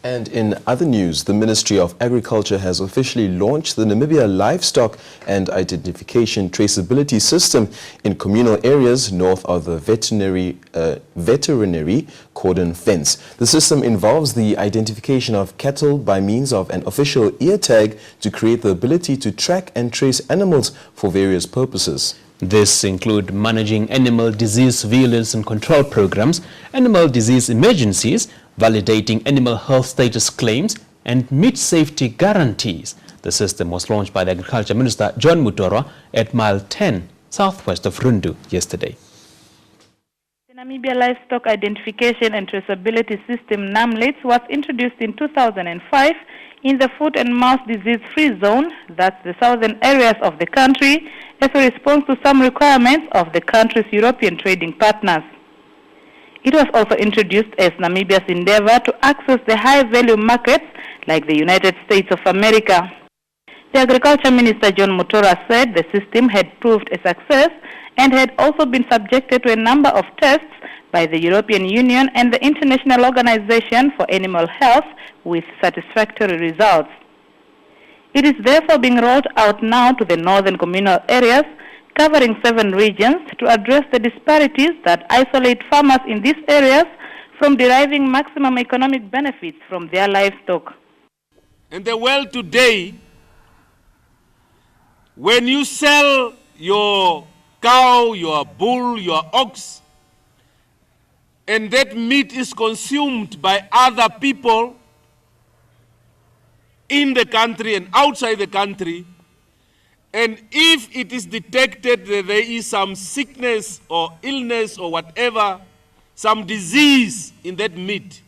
And in other news, the Ministry of Agriculture has officially launched the Namibia Livestock and Identification Traceability System in communal areas north of the veterinary cordon fence. The system involves the identification of cattle by means of an official ear tag to create the ability to track and trace animals for various purposes. This includes managing animal disease surveillance and control programs, animal disease emergencies, validating animal health status claims, and meat safety guarantees. The system was launched by the Agriculture Minister John Mutora at Mile 10, southwest of Rundu, yesterday. The Namibia Livestock Identification and Traceability System, NAMLITS, was introduced in 2005 in the foot and mouth disease-free zone, that's the southern areas of the country, as a response to some requirements of the country's European trading partners. It was also introduced as Namibia's endeavor to access the high-value markets like the United States of America. The Agriculture Minister John Mutora said the system had proved a success and had also been subjected to a number of tests by the European Union and the International Organization for Animal Health with satisfactory results. It is therefore being rolled out now to the northern communal areas, covering 7 regions, to address the disparities that isolate farmers in these areas from deriving maximum economic benefits from their livestock. In the world today, when you sell your cow, your bull, your ox, and that meat is consumed by other people in the country and outside the country, and if it is detected that there is some sickness or illness or whatever, some disease in that meat,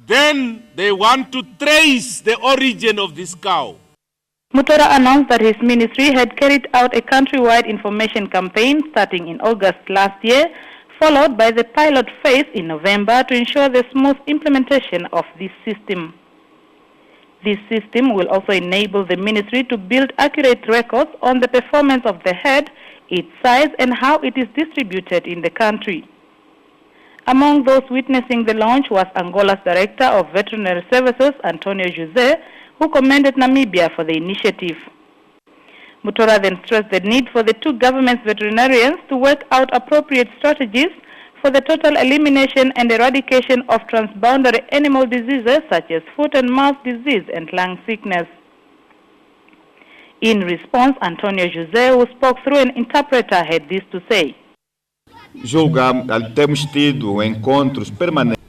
then they want to trace the origin of this cow. Mutora announced that his ministry had carried out a countrywide information campaign starting in August last year, followed by the pilot phase in November to ensure the smooth implementation of this system. This system will also enable the ministry to build accurate records on the performance of the herd, its size, and how it is distributed in the country. Among those witnessing the launch was Angola's Director of Veterinary Services, Antonio José, who commended Namibia for the initiative. Mutora then stressed the need for the two governments' veterinarians to work out appropriate strategies for the total elimination and eradication of transboundary animal diseases such as foot and mouth disease and lung sickness. In response, Antonio José, who spoke through an interpreter, had this to say.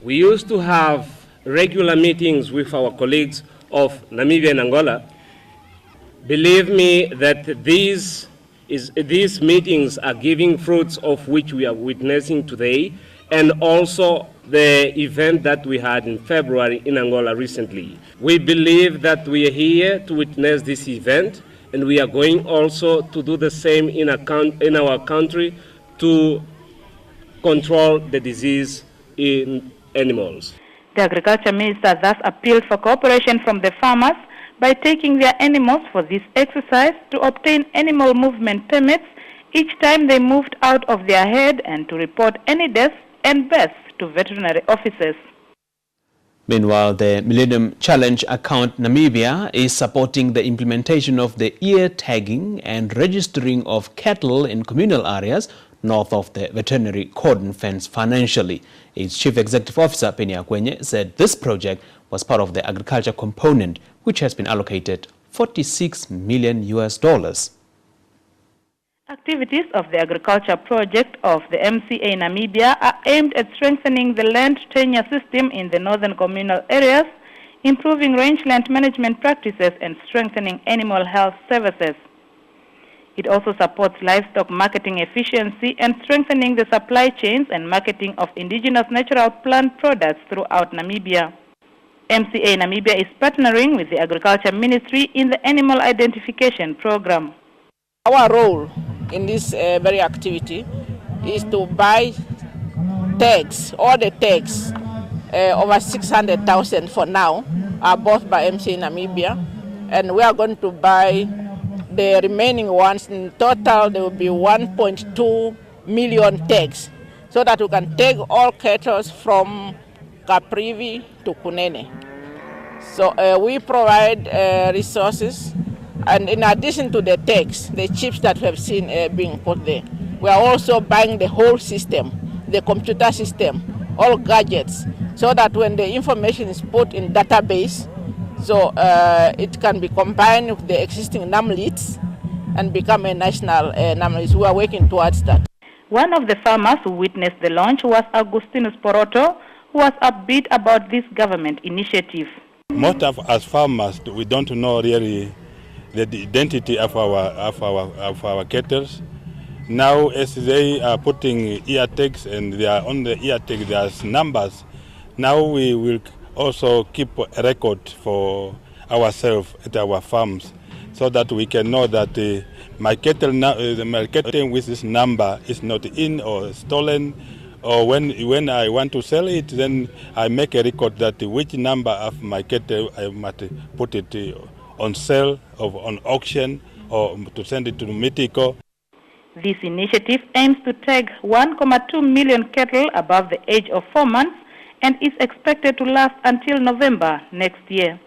We used to have regular meetings with our colleagues of Namibia and Angola. Believe me that these meetings are giving fruits of which we are witnessing today, and also the event that we had in February in Angola recently. We believe that we are here to witness this event, and we are going also to do the same in our country to control the disease in animals. The Agriculture Minister thus appealed for cooperation from the farmers by taking their animals for this exercise to obtain animal movement permits each time they moved out of their herd and to report any deaths and births to veterinary officers. Meanwhile, the Millennium Challenge account Namibia is supporting the implementation of the ear tagging and registering of cattle in communal areas north of the veterinary cordon fence financially. Its Chief Executive Officer, Penny Akwenye, said this project was part of the agriculture component, which has been allocated $46 million. Activities of the agriculture project of the MCA Namibia are aimed at strengthening the land tenure system in the northern communal areas, improving rangeland management practices, and strengthening animal health services. It also supports livestock marketing efficiency and strengthening the supply chains and marketing of indigenous natural plant products throughout Namibia. MCA Namibia is partnering with the Agriculture Ministry in the Animal Identification Program. Our role in this very activity is to buy tags. All the tags, over 600,000 for now, are bought by MCA Namibia, and we are going to buy the remaining ones. In total, there will be 1.2 million tags, so that we can take all cattle from Kaprivi to Kunene. So we provide resources, and in addition to the tags, the chips that we have seen being put there, we are also buying the whole system, the computer system, all gadgets, so that when the information is put in database, so it can be combined with the existing NAMLITs and become a national NAMLITs. We are working towards that. One of the farmers who witnessed the launch was Agustinus Poroto, who was upbeat about this government initiative. Most of us farmers, we don't know really the identity of our cattle. Now, as they are putting ear tags and they are on the ear tag, there's numbers. Now we will also keep a record for ourselves at our farms, so that we can know that my cattle with this number is not in or stolen. Or when I want to sell it, then I make a record that which number of my cattle I might put it on sale or on auction or to send it to Mexico. This initiative aims to tag 1.2 million cattle above the age of 4 months and is expected to last until November next year.